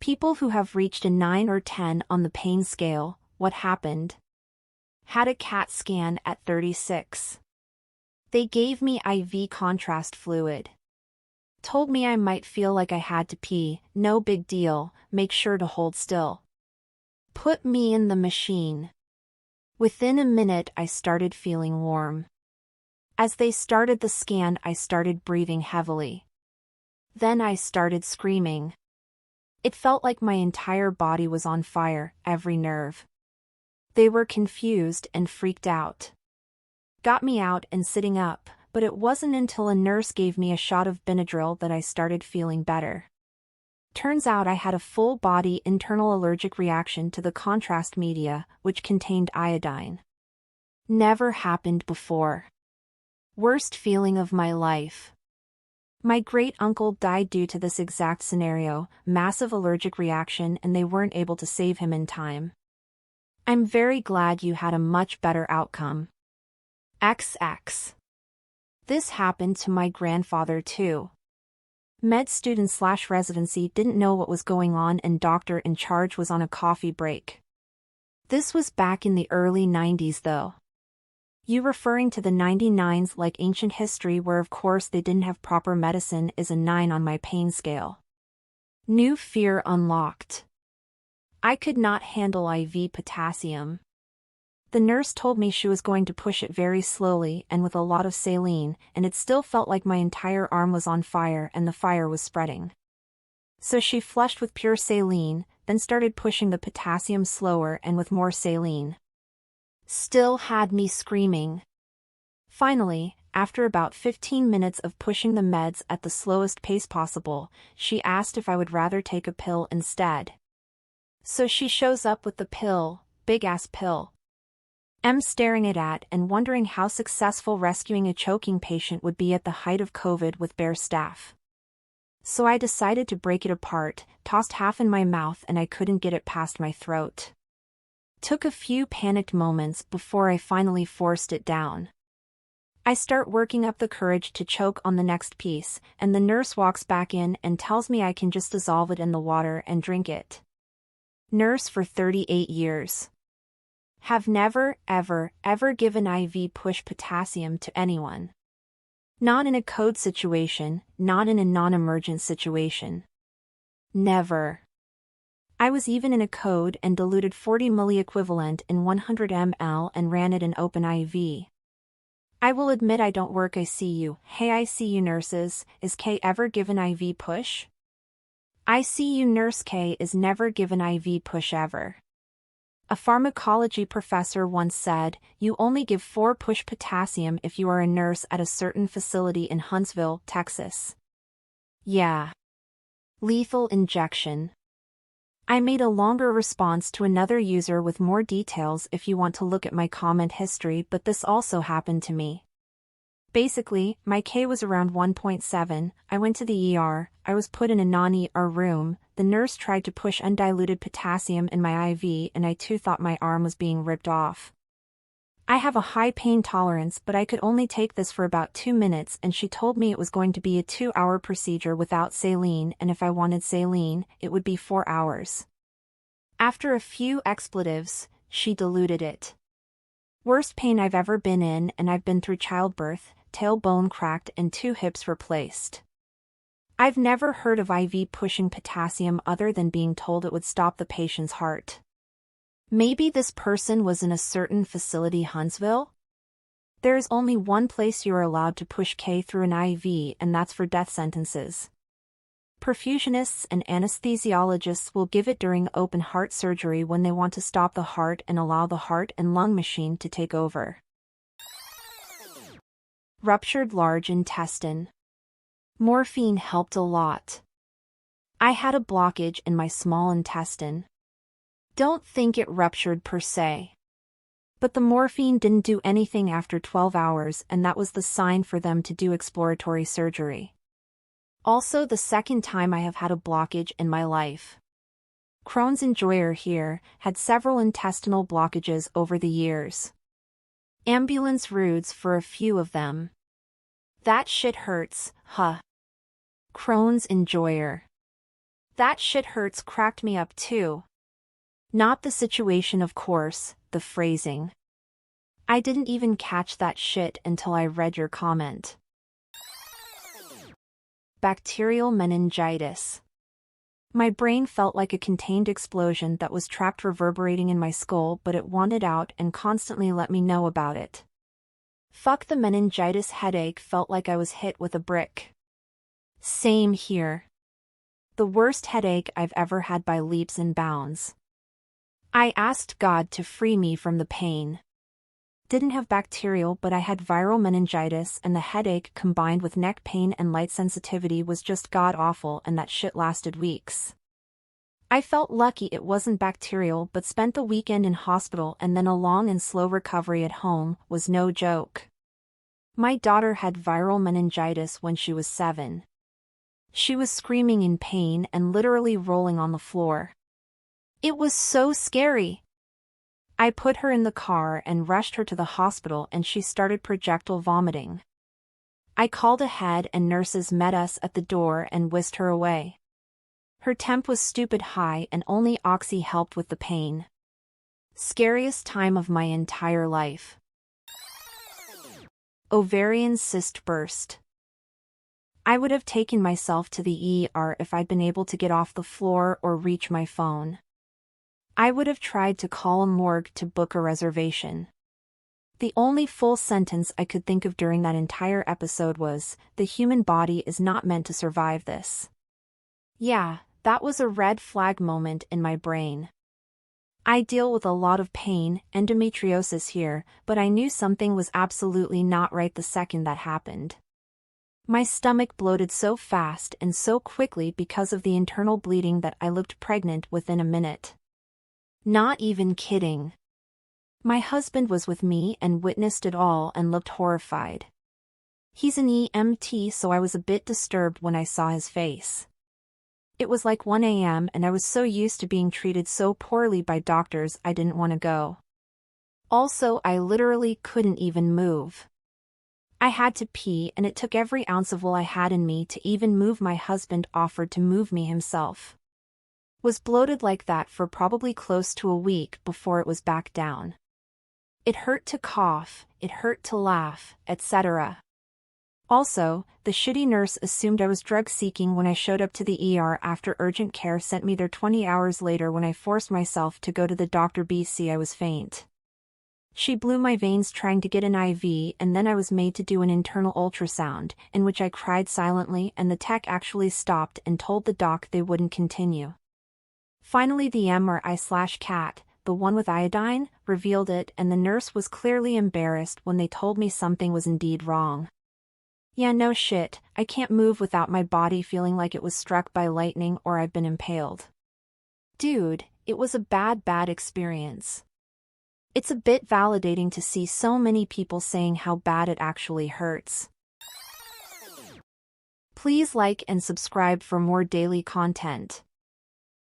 People who have reached a 9 or 10 on the pain scale, what happened? Had a CAT scan at 36. They gave me IV contrast fluid. Told me I might feel like I had to pee, no big deal, make sure to hold still. Put me in the machine. Within a minute I started feeling warm. As they started the scan I started breathing heavily. Then I started screaming. It felt like my entire body was on fire, every nerve. They were confused and freaked out. Got me out and sitting up, but it wasn't until a nurse gave me a shot of Benadryl that I started feeling better. Turns out I had a full-body internal allergic reaction to the contrast media, which contained iodine. Never happened before. Worst feeling of my life. My great-uncle died due to this exact scenario, massive allergic reaction, and they weren't able to save him in time. I'm very glad you had a much better outcome. XX. This happened to my grandfather too. Med student/residency didn't know what was going on and doctor in charge was on a coffee break. This was back in the early 90s though. You referring to the 99s like ancient history where of course they didn't have proper medicine is a 9 on my pain scale. New fear unlocked. I could not handle IV potassium. The nurse told me she was going to push it very slowly and with a lot of saline, and it still felt like my entire arm was on fire and the fire was spreading. So she flushed with pure saline, then started pushing the potassium slower and with more saline. Still had me screaming. Finally, after about 15 minutes of pushing the meds at the slowest pace possible, she asked if I would rather take a pill instead. So she shows up with the pill, big-ass pill. I'm staring it at and wondering how successful rescuing a choking patient would be at the height of COVID with bare staff. So I decided to break it apart, tossed half in my mouth and I couldn't get it past my throat. Took a few panicked moments before I finally forced it down. I start working up the courage to choke on the next piece, and the nurse walks back in and tells me I can just dissolve it in the water and drink it. Nurse for 38 years. Have never, ever given IV push potassium to anyone. Not in a code situation, not in a non-emergent situation. Never. I was even in a code and diluted 40 milliequivalent in 100 ml and ran it in open IV. I will admit I don't work ICU. Hey ICU nurses, is K ever given IV push? ICU nurse K is never given IV push ever. A pharmacology professor once said, you only give 4 push potassium if you are a nurse at a certain facility in Huntsville, Texas. Yeah. Lethal injection. I made a longer response to another user with more details if you want to look at my comment history, but this also happened to me. Basically, my K was around 1.7, I went to the ER, I was put in a non-ER room, the nurse tried to push undiluted potassium in my IV and I too thought my arm was being ripped off. I have a high pain tolerance but I could only take this for about 2 minutes and she told me it was going to be a 2-hour procedure without saline and if I wanted saline, it would be 4 hours. After a few expletives, she diluted it. Worst pain I've ever been in and I've been through childbirth, tailbone cracked and 2 hips replaced. I've never heard of IV pushing potassium other than being told it would stop the patient's heart. Maybe this person was in a certain facility Huntsville? There is only one place you are allowed to push K through an IV and that's for death sentences. Perfusionists and anesthesiologists will give it during open heart surgery when they want to stop the heart and allow the heart and lung machine to take over. Ruptured large intestine. Morphine helped a lot. I had a blockage in my small intestine. Don't think it ruptured per se. But the morphine didn't do anything after 12 hours and that was the sign for them to do exploratory surgery. Also the second time I have had a blockage in my life. Crohn's enjoyer here, had several intestinal blockages over the years. Ambulance routes for a few of them. That shit hurts, huh? Crohn's enjoyer. That shit hurts cracked me up too. Not the situation, of course, the phrasing. I didn't even catch that shit until I read your comment. Bacterial meningitis. My brain felt like a contained explosion that was trapped reverberating in my skull, but it wanted out and constantly let me know about it. Fuck, the meningitis headache felt like I was hit with a brick. Same here. The worst headache I've ever had by leaps and bounds. I asked God to free me from the pain. Didn't have bacterial, but I had viral meningitis, and the headache combined with neck pain and light sensitivity was just god-awful, and that shit lasted weeks. I felt lucky it wasn't bacterial, but spent the weekend in hospital, and then a long and slow recovery at home was no joke. My daughter had viral meningitis when she was 7. She was screaming in pain and literally rolling on the floor. It was so scary. I put her in the car and rushed her to the hospital, and she started projectile vomiting. I called ahead and nurses met us at the door and whisked her away. Her temp was stupid high and only oxy helped with the pain. Scariest time of my entire life. Ovarian cyst burst. I would have taken myself to the ER if I'd been able to get off the floor or reach my phone. I would have tried to call a morgue to book a reservation. The only full sentence I could think of during that entire episode was, "The human body is not meant to survive this." Yeah, that was a red flag moment in my brain. I deal with a lot of pain, endometriosis here, but I knew something was absolutely not right the second that happened. My stomach bloated so fast and so quickly because of the internal bleeding that I looked pregnant within a minute. Not even kidding. My husband was with me and witnessed it all and looked horrified. He's an EMT, so I was a bit disturbed when I saw his face. It was like 1 a.m. and I was so used to being treated so poorly by doctors I didn't want to go. Also, I literally couldn't even move. I had to pee, and it took every ounce of will I had in me to even move. My husband offered to move me himself. Was bloated like that for probably close to a week before it was back down. It hurt to cough, it hurt to laugh, etc. Also, the shitty nurse assumed I was drug-seeking when I showed up to the ER after urgent care sent me there 20 hours later. When I forced myself to go to the doctor, I was faint. She blew my veins trying to get an IV, and then I was made to do an internal ultrasound, in which I cried silently, and the tech actually stopped and told the doc they wouldn't continue. Finally the MRI/CAT, the one with iodine, revealed it, and the nurse was clearly embarrassed when they told me something was indeed wrong. Yeah, no shit, I can't move without my body feeling like it was struck by lightning or I've been impaled. Dude, it was a bad experience. It's a bit validating to see so many people saying how bad it actually hurts. Please like and subscribe for more daily content.